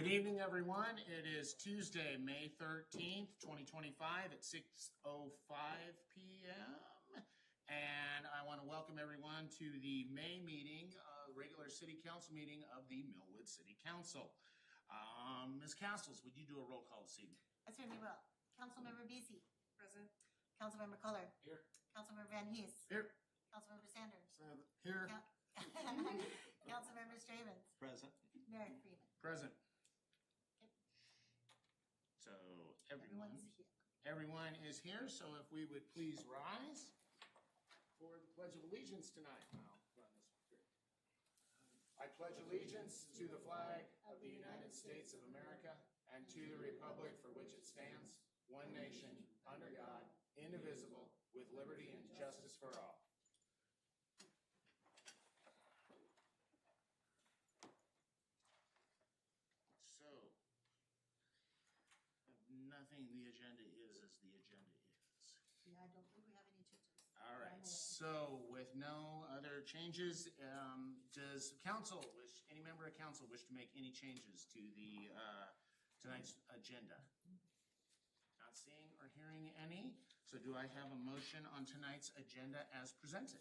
Good evening, everyone. It is Tuesday, May 13th, 2025 at 6:05 p.m. And I want to welcome everyone to the May meeting, regular City Council meeting of the Millwood City Council. Ms. Castles, would you do a roll call this evening? I certainly will. Councilmember Beasy. Present. Councilmember Culler. Here. Councilmember Van Hees. Here. Councilmember Sanders. Here. Councilmember Stravens. Present. Mayor Freeman. Present. Okay. So Everyone's here. everyone is here, so if we would please rise for the Pledge of Allegiance tonight. I'll run this through. I pledge allegiance to the flag of the United States of America and to the republic for which it stands, one nation, under God, indivisible, with liberty and justice for all. So, nothing, the agenda is as the agenda is. Yeah, I don't think we have any changes. All right, so with no other changes, does any member of council wish to make any changes to the tonight's agenda? Not seeing or hearing any, so do I have a motion on tonight's agenda as presented?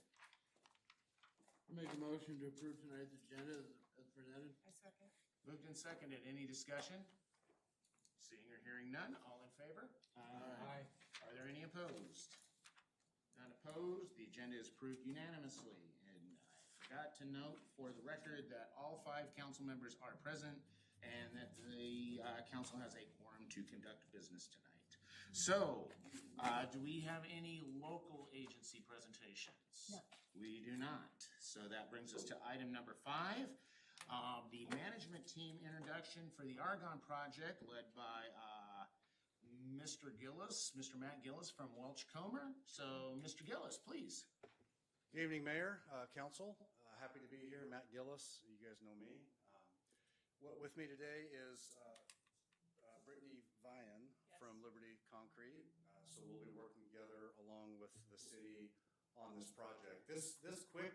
I'll make a motion to approve tonight's agenda as presented. I second. Moved and seconded, any discussion? Seeing or hearing none, all in favor? Aye. Are there any opposed? Not opposed, the agenda is approved unanimously. And I forgot to note for the record that all 5 council members are present and that the council has a quorum to conduct business tonight. So, do we have any local agency presentations? No. We do not. So that brings us to item number 5. The management team introduction for the Argonne project led by Mr. Gillis, Mr. Matt Gillis from Welch Comer. So, Mr. Gillis, please. Good evening, Mayor, Council. Happy to be here. Matt Gillis, you guys know me. With me today is Brittany Vian from Liberty Concrete. So we'll be working together along with the city on this project. This quick,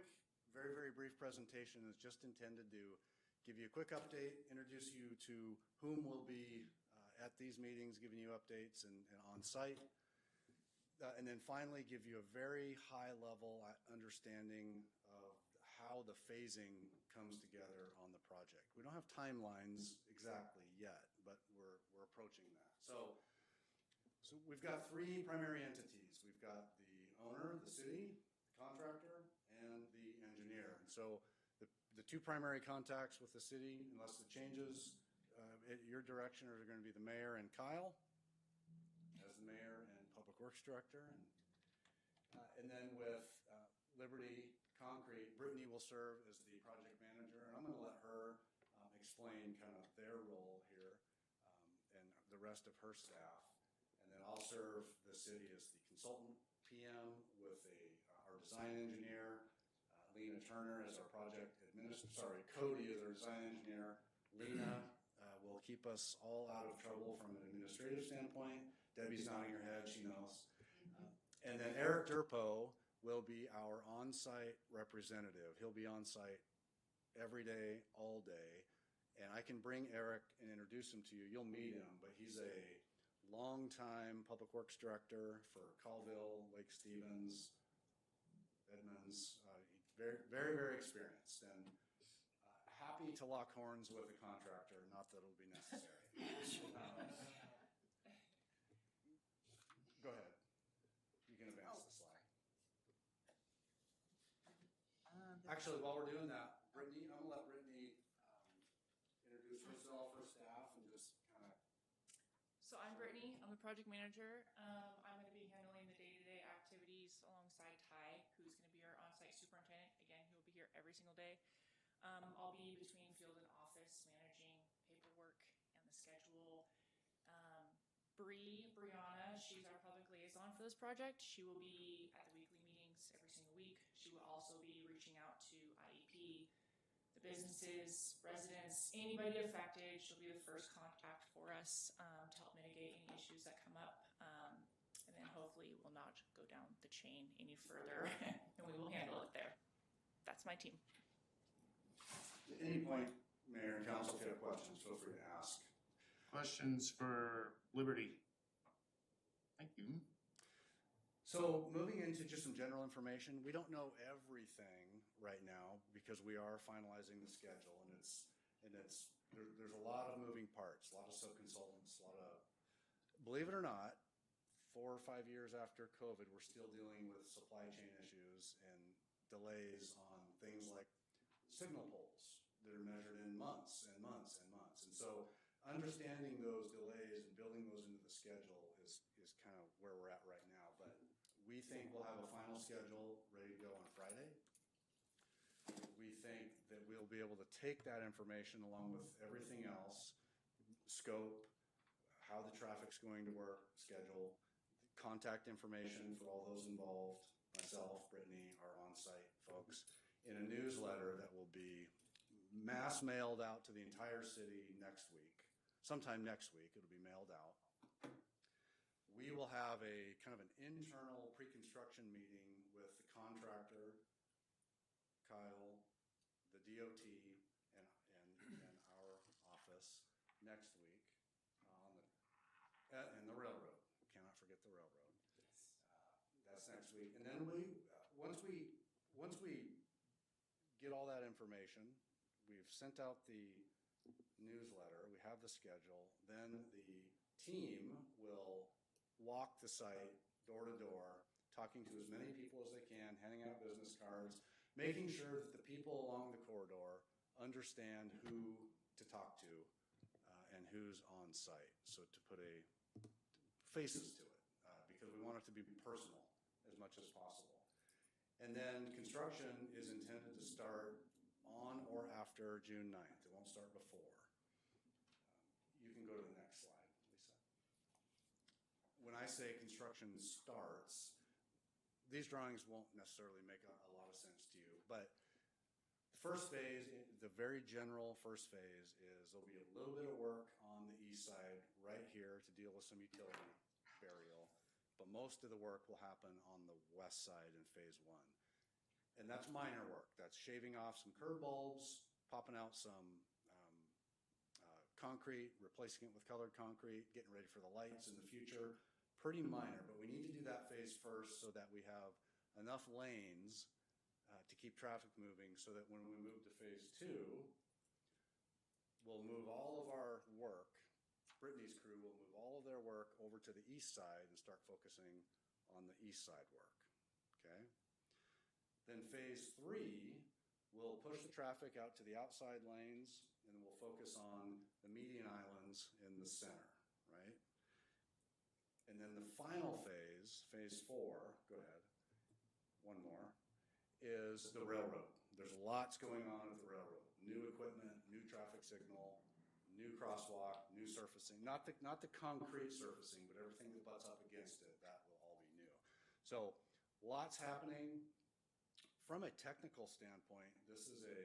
very, very brief presentation is just intended to give you a quick update, introduce you to whom will be at these meetings, giving you updates and on site, and then finally give you a very high level understanding of how the phasing comes together on the project. We don't have timelines exactly yet, but we're approaching that. So we've got 3 primary entities. We've got the owner, the city, the contractor, and the engineer. And so the 2 primary contacts with the city, unless it changes at your direction, are going to be the mayor and Kyle as the mayor and public works director. And then with Liberty Concrete, Brittany will serve as the project manager, and I'm going to let her explain kind of their role here and the rest of her staff. And then I'll serve the city as the consultant PM with our design engineer, Lena Turner as our project administrator, Cody as our design engineer. Lena will keep us all out of trouble from an administrative standpoint. Debbie's nodding her head, she knows. And then Eric Durpo will be our on-site representative. He'll be on-site every day, all day. And I can bring Eric and introduce him to you. You'll meet him, but he's a longtime public works director for Colville, Lake Stevens, Edmonds. Very, very, very experienced, and happy to lock horns with a contractor, not that it'll be necessary. Go ahead. You can advance the slide. Actually, while we're doing that, Brittany, I'm going to let Brittany introduce herself, her staff, and just kind of. So I'm Brittany. I'm the project manager. I'm going to be handling the day-to-day activities alongside Ty, who's going to be our on-site superintendent. Again, he will be here every single day. I'll be between field and office, managing paperwork and the schedule. Brianna, she's our public liaison for this project. She will be at the weekly meetings every single week. She will also be reaching out to IEP, the businesses, residents, anybody affected. She'll be the first contact for us to help mitigate any issues that come up. And then hopefully we'll not go down the chain any further and we will handle it there. That's my team. At any point, Mayor and council, if you have questions, feel free to ask. Questions for Liberty? Thank you. So moving into just some general information, we don't know everything right now because we are finalizing the schedule, and there's a lot of moving parts, a lot of sub-consultants, believe it or not, 4 or 5 years after COVID, we're still dealing with supply chain issues and delays on things like signal poles that are measured in months and months and months. And so understanding those delays and building those into the schedule is kind of where we're at right now. But we think we'll have a final schedule ready to go on Friday. We think that we'll be able to take that information along with everything else, scope, how the traffic's going to work, schedule, contact information for all those involved, myself, Brittany, our on-site folks, in a newsletter that will be mass mailed out to the entire city next week. Sometime next week, it'll be mailed out. We will have a kind of an internal pre-construction meeting with the contractor, Kyle, the DOT, and our office next week and the railroad. Cannot forget the railroad. That's next week. And then once we get all that information, we've sent out the newsletter, we have the schedule, then the team will walk the site door to door, talking to as many people as they can, handing out business cards, making sure that the people along the corridor understand who to talk to and who's on site. So to put faces to it, because we want it to be personal as much as possible. And then construction is intended to start on or after June 9th. It won't start before. You can go to the next slide, Lisa. When I say construction starts, these drawings won't necessarily make a lot of sense to you, but the first phase, the very general first phase, is there'll be a little bit of work on the east side right here to deal with some utility burial, but most of the work will happen on the west side in phase 1. And that's minor work. That's shaving off some curb bulbs, popping out some concrete, replacing it with colored concrete, getting ready for the lights in the future. Pretty minor, but we need to do that phase first so that we have enough lanes to keep traffic moving, so that when we move to phase 2, we'll move all of our work, Brittany's crew will move all of their work over to the east side and start focusing on the east side work, okay? Then phase 3, we'll push the traffic out to the outside lanes, and then we'll focus on the median islands in the center, right? And then the final phase, phase 4, go ahead, one more, is the railroad. There's lots going on at the railroad. New equipment, new traffic signal, new crosswalk, new surfacing. Not the concrete surfacing, but everything that butts up against it, that will all be new. So lots happening. From a technical standpoint, this is a,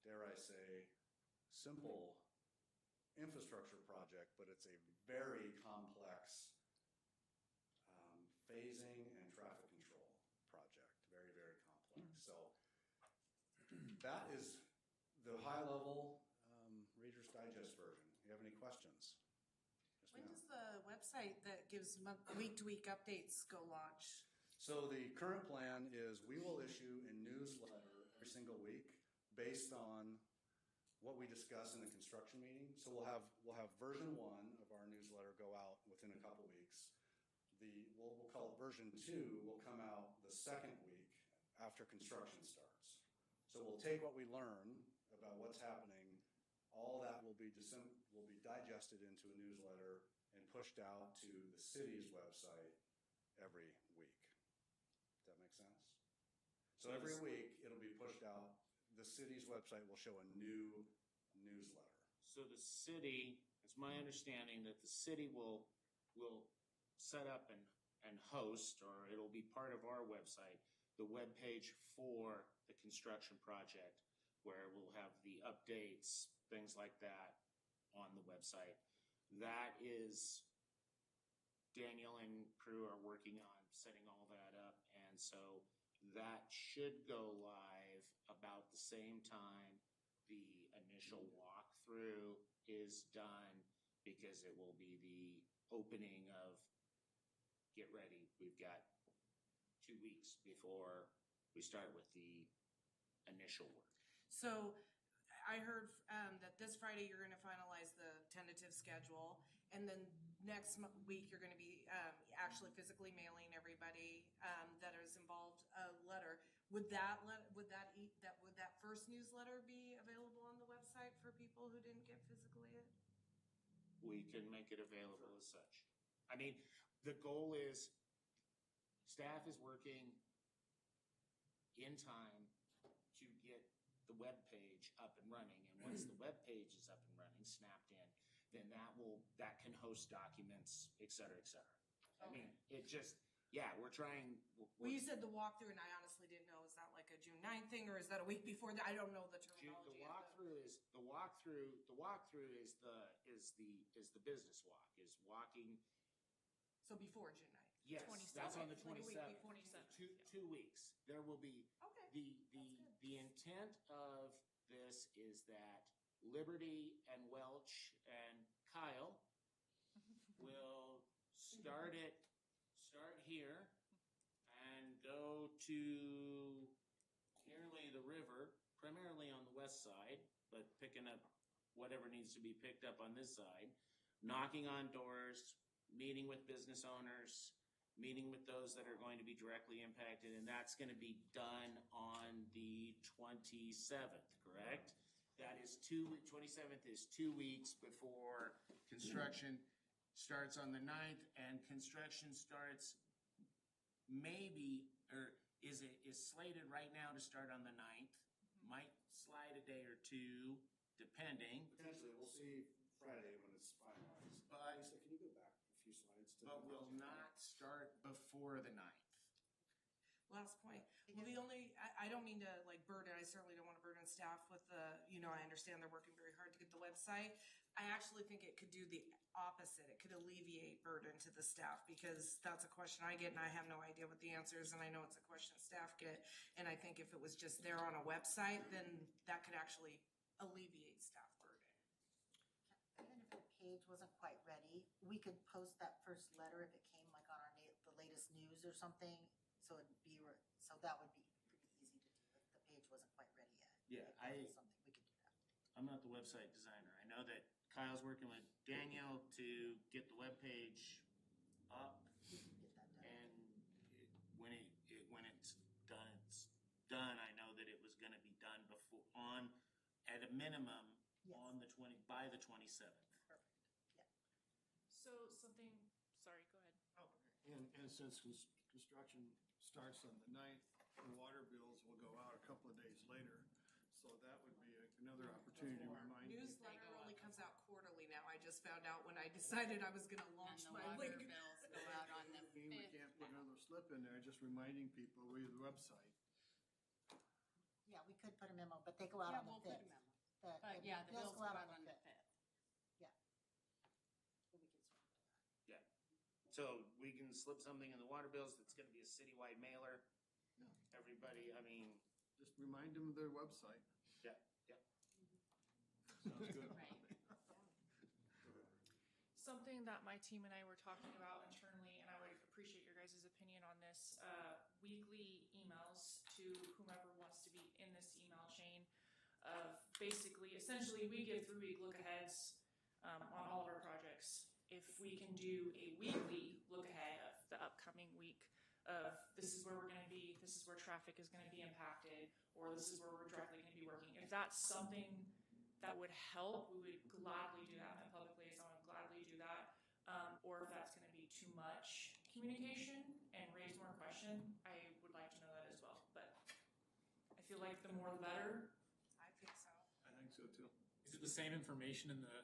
dare I say, simple infrastructure project, but it's a very complex phasing and traffic control project. Very, very complex. So that is the high-level Reader's Digest version. You have any questions? Yes, When ma'am. does the website that gives week-to-week updates go launch? So the current plan is we will issue a newsletter every single week based on what we discuss in the construction meeting. So we'll have version 1 of our newsletter go out within a couple weeks. We'll call it version 2 will come out the second week after construction starts. So we'll take what we learn about what's happening. All that will be digested into a newsletter and pushed out to the city's website every week. Does that make sense? So every week it'll be pushed out. The city's website will show a new newsletter. So the city, it's my understanding that the city will set up and host, or it'll be part of our website, the webpage for the construction project, where we'll have the updates, things like that on the website. That is, Daniel and crew are working on setting all that up, and so that should go live about the same time the initial walkthrough is done, because it will be the opening of, get ready, we've got 2 weeks before we start with the initial work. So I heard that this Friday you're gonna finalize the tentative schedule, and then next week you're gonna be actually physically mailing everybody that is involved a letter. Would that first newsletter be available on the website for people who didn't get physically it? We can make it available as such. I mean, the goal is, staff is working in time to get the webpage up and running. And once the webpage is up and running, snapped in, then that can host documents, et cetera, et cetera. I mean, it just, yeah, we're trying. Well, you said the walkthrough, and I honestly didn't know, is that like a June 9th thing, or is that a week before that? I don't know the terminology. The walkthrough is the business walk, is walking. So before June 9th? Yes, that's on the Like a week 27th. before. 2 weeks. There will be, Okay. the intent of this is that Liberty and Welch and Kyle will start here and go to nearly the river, primarily on the west side, but picking up whatever needs to be picked up on this side, knocking on doors, meeting with business owners, meeting with those that are going to be directly impacted, and that's gonna be done on the 27th, correct? That is 27th is 2 weeks before construction starts on the 9th, and construction starts maybe, or is slated right now to start on the 9th. Might slide a day or two, depending. Potentially, we'll see Friday when it's finalized. But- Lisa, can you go back a few slides? But will not start before the 9th. Last point. Well, I don't mean to like burden, I certainly don't want to burden staff with I understand they're working very hard to get the website. I actually think it could do the opposite. It could alleviate burden to the staff, because that's a question I get and I have no idea what the answer is, and I know it's a question staff get. And I think if it was just there on a website, then that could actually alleviate staff burden. Even if the page wasn't quite ready, we could post that first letter if it came like on the latest news or something. So that would be pretty easy to do if the page wasn't quite ready yet. Yeah, Something, we could do that. I'm not the website designer. I know that Kyle's working with Daniel to get the webpage up, We can get that done. and when it's done, I know that it was gonna be done at a minimum, Yes. on by the 27th. Perfect. Yeah. So something, sorry, go ahead. And since construction starts on the 9th, the water bills will go out a couple of days later. So that would be another opportunity to remind people. Newsletter only comes out quarterly now. I just found out when I decided I was gonna launch And my the water link. bills go out on the We 5th. can't put another slip in there, just reminding people we have the website. Yeah, we could put a memo, but they go out Yeah, on the we'll put a 5th. memo. But yeah, the bills go out on the 5th. Yeah. So we can swing to that. So we can slip something in the water bills that's gonna be a citywide mailer. Yeah. Everybody, I mean, Just remind them of their website. yeah. Sounds good. Right. Something that my team and I were talking about internally, and I would appreciate your guys' opinion on this, weekly emails to whomever wants to be in this email chain of essentially, we give 3-week look-aheads on all of our projects. If we can do a weekly look-ahead of the upcoming week of this is where we're gonna be, this is where traffic is gonna be impacted, or this is where we're directly gonna be working. If that's something that would help, we would gladly do that. My public liaison would gladly do that. Or if that's gonna be too much communication and raise more question, I would like to know that as well. But I feel like the more the better. I think so. I think so too. Is it the same information in the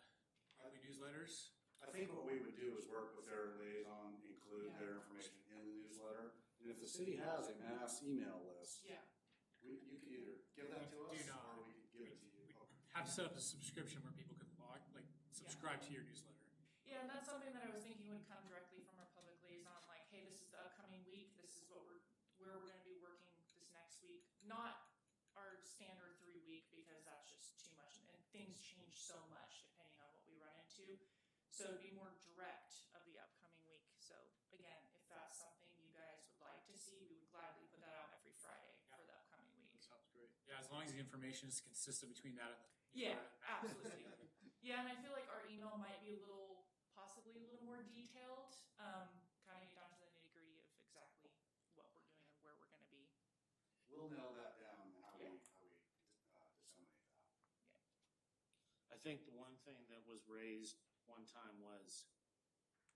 weekly newsletters? I think what we would do is work with their liaison, include their information in the newsletter. And if the city has a mass email list, Yeah. you could either give that to us, Do not. or we could give it to you. Have to set up a subscription where people could subscribe to your newsletter. Yeah, and that's something that I was thinking would come directly from our public liaison, like, hey, this is the upcoming week, this is where we're gonna be working this next week. Not our standard 3-week, because that's just too much things change so much depending on what we run into. So it'd be more direct of the upcoming week. So again, if that's something you guys would like to see, we would gladly put that out every Friday for the upcoming week. Sounds great. Yeah, as long as the information is consistent between that and the. Yeah, absolutely. Yeah, and I feel like our email might be possibly a little more detailed, kind of get down to the nitty gritty of exactly what we're doing and where we're gonna be. We'll nail that down, how we disseminate that. I think the one thing that was raised one time was,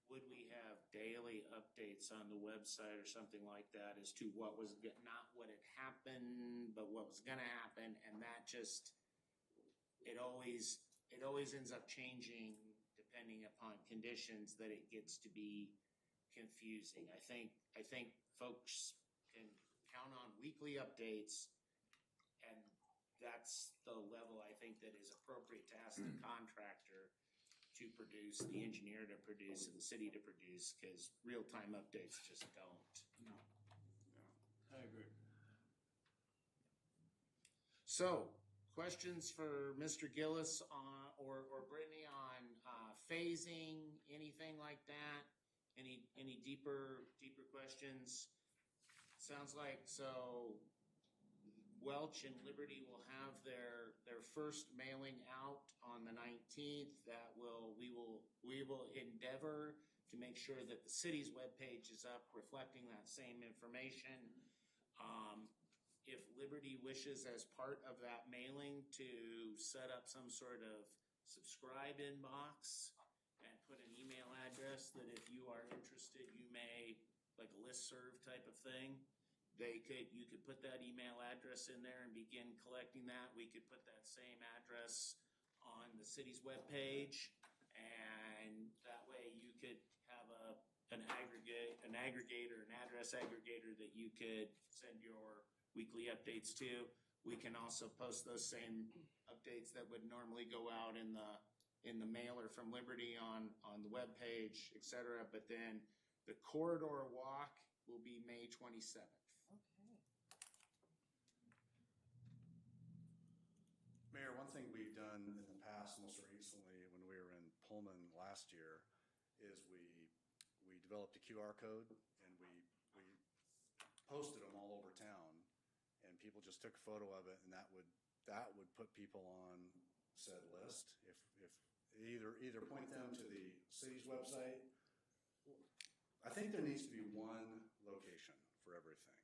would we have daily updates on the website or something like that as to what was, not what had happened, but what was gonna happen, and that just, it always ends up changing depending upon conditions, that it gets to be confusing. I think folks can count on weekly updates, and that's the level I think that is appropriate to ask the contractor to produce, the engineer to produce, and the city to produce, because real-time updates just don't. No. I agree. So, questions for Mr. Gillis on, or Brittany on phasing, anything like that? Any deeper questions? Sounds like, so Welch and Liberty will have their first mailing out on the 19th. We will endeavor to make sure that the city's webpage is up reflecting that same information. If Liberty wishes, as part of that mailing, to set up some sort of subscribe inbox and put an email address that if you are interested, you may, like a listserv type of thing, you could put that email address in there and begin collecting that. We could put that same address on the city's webpage, and that way you could have an aggregator, an address aggregator that you could send your weekly updates to. We can also post those same updates that would normally go out in the mailer from Liberty on the webpage, et cetera. But then the corridor walk will be May 27th. Okay. Mayor, one thing we've done in the past, most recently when we were in Pullman last year, is we developed a QR code and we posted them all over town, and people just took a photo of it, and that would put people on said list. If either point them to the city's website. I think there needs to be one location for everything.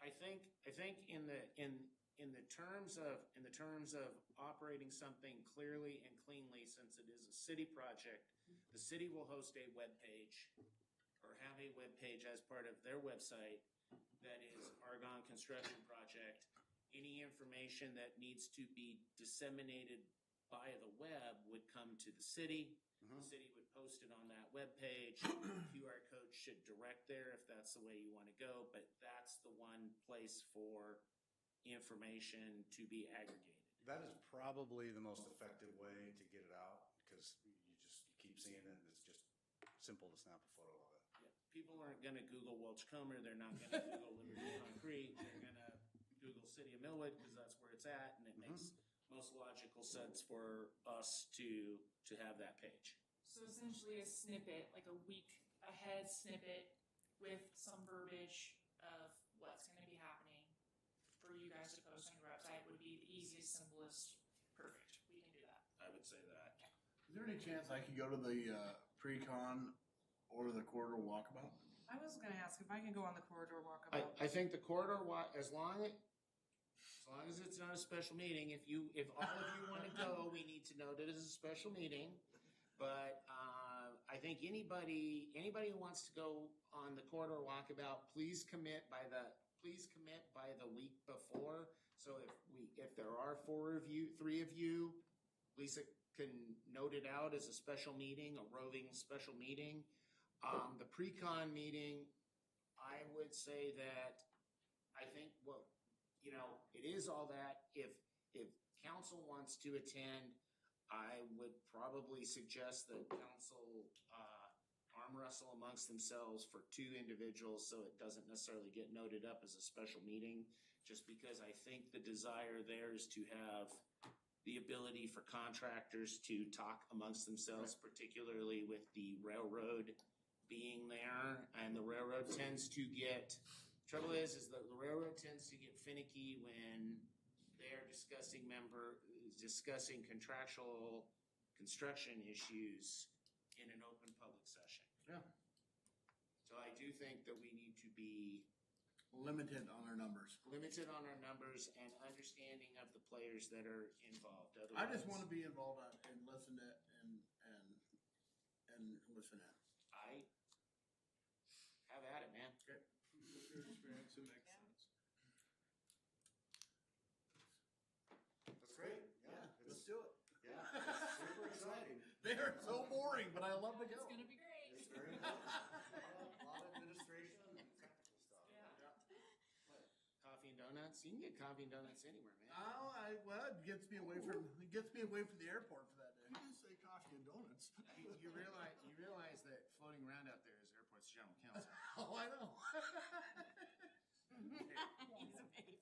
I think in the terms of operating something clearly and cleanly, since it is a city project, the city will host a webpage or have a webpage as part of their website that is Argonne Construction Project. Any information that needs to be disseminated by the web would come to the city. The city would post it on that webpage. QR code should direct there if that's the way you want to go, but that's the one place for information to be aggregated. That is probably the most effective way to get it out, because you keep seeing it, and it's just simple to snap a photo of it. Yeah. People aren't going to Google Welch Comer. They're not going to Google Liberty Concrete. They're going to Google City of Millwood because that's where it's at, and it makes most logical sense for us to have that page. So essentially a snippet, like a week ahead snippet with some verbiage of what's going to be happening for you guys to post on your website would be the easiest, simplest, perfect. We can do that. I would say that. Is there any chance I could go to the pre-con or the corridor walkabout? I was gonna ask if I can go on the corridor walkabout. I think the corridor walk, as long as it's not a special meeting, if all of you want to go, we need to note it as a special meeting. But I think anybody who wants to go on the corridor walkabout, please commit by the week before. So if there are three of you, Lisa can note it out as a special meeting, a roving special meeting. The pre-con meeting, I would say that I think it is all that. If council wants to attend, I would probably suggest that council arm wrestle amongst themselves for 2 individuals so it doesn't necessarily get noted up as a special meeting, just because I think the desire there is to have the ability for contractors to talk amongst themselves, particularly with the railroad being there. And the railroad tends to get, trouble is that the railroad tends to get finicky when they're discussing contractual construction issues in an open public session. Yeah. So I do think that we need to be Limited on our numbers. limited on our numbers and understanding of the players that are involved. I just Otherwise, wanna be involved and listen to, and listen in. I have at it, man. With your experience, it makes sense. That's great. Yeah, Let's do it. yeah, it's super exciting. They are so boring, but I love to go. It's gonna be great. It's very important. A lot of administration and technical stuff. Coffee and donuts. You can get coffee and donuts anywhere, man. Oh, well, it gets me away from the airport for that day. You didn't say coffee and donuts. You realize that floating around out there is airport's general counsel. Oh, I know.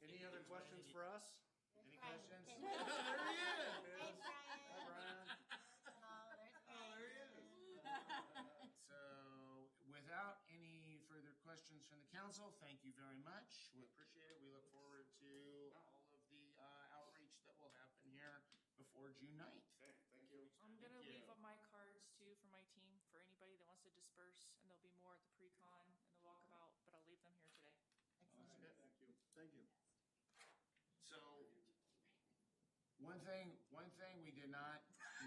Any other questions for us? Any questions? There he is. Hi, Brian. So, without any further questions from the council, thank you very much. We appreciate it. We look forward to all of the outreach that will happen here before June 9th. Okay, thank you. I'm gonna Thank you. leave up my cards too for my team, for anybody that wants to disperse, and there'll be more at the pre-con and the walkabout, but I'll leave them here today. Thank you. Thank you. So, one thing we did not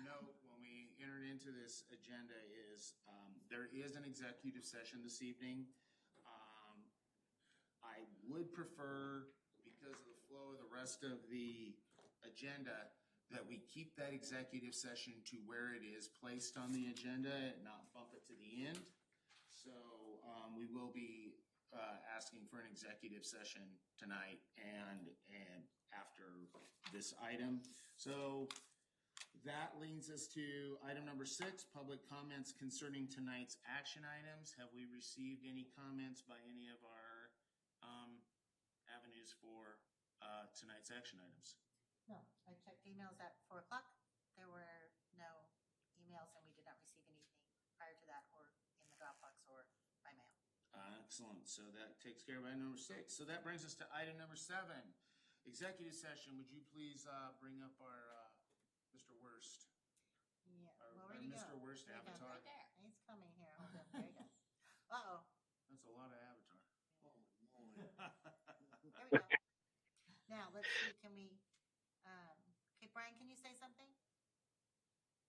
note when we entered into this agenda is, there is an executive session this evening. I would prefer, because of the flow of the rest of the agenda, that we keep that executive session to where it is placed on the agenda and not bump it to the end. So, we will be asking for an executive session tonight and after this item. So that leads us to item number 6, public comments concerning tonight's action items. Have we received any comments by any of our avenues for tonight's action items? No, I checked emails at 4 o'clock. There were no emails and we did not receive anything prior to that or in the Dropbox or by mail. Excellent. So that takes care of item number 6. So that brings us to item number 7. Executive session. Would you please bring up our Mr. Worst? Yeah, Our well, where'd he go? Mr. Worst There he goes. avatar. Right there. He's coming here. Hold on. There he goes. Uh-oh. That's a lot of avatar. Holy moly. There we go. Now, let's see, can we, okay, Brian, can you say something?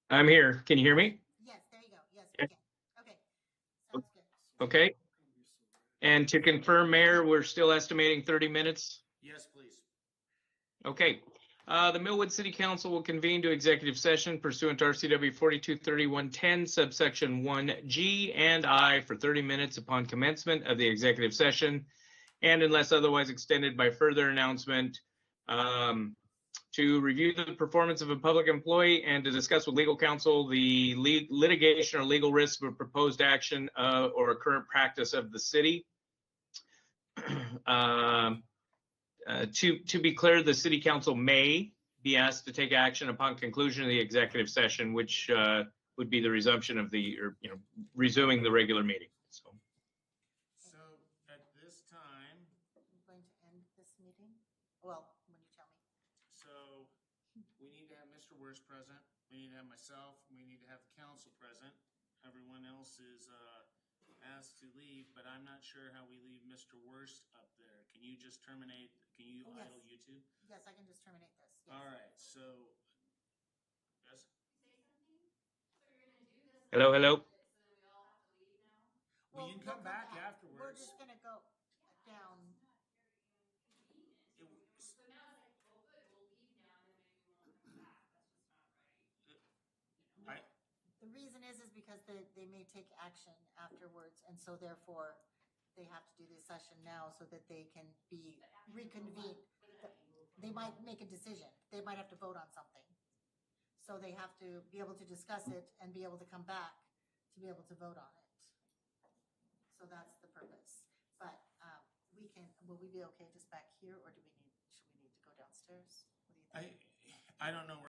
I'm here. Can you hear me? Yes, there you go. Yes, we can. Okay, sounds good. Okay. And to confirm, Mayor, we're still estimating 30 minutes. Yes, please. Okay. The Millwood City Council will convene to executive session pursuant to RCW 423110 subsection 1G and I for 30 minutes upon commencement of the executive session, and unless otherwise extended by further announcement, to review the performance of a public employee and to discuss with legal counsel the litigation or legal risks of a proposed action or a current practice of the city. To be clear, the city council may be asked to take action upon conclusion of the executive session, which would be the resumption of resuming the regular meeting. So, At this time, I'm going to end this meeting. Well, when you tell me. so we need to have Mr. Worst present. We need to have myself. We need to have the council present. Everyone else is asked to leave, but I'm not sure how we leave Mr. Worst up there. Can you just terminate? Can you Oh, yes. idle YouTube? Yes, I can just terminate this. Yes. All right. So, yes. hello, hello. Well, you can come back We're afterwards. just gonna go down. The reason is because they may take action afterwards, and so therefore, they have to do this session now so that they can be reconvened. They might make a decision. They might have to vote on something. So they have to be able to discuss it and be able to come back to be able to vote on it. So that's the purpose. But will we be okay just back here, or should we need to go downstairs? What do you think? I don't know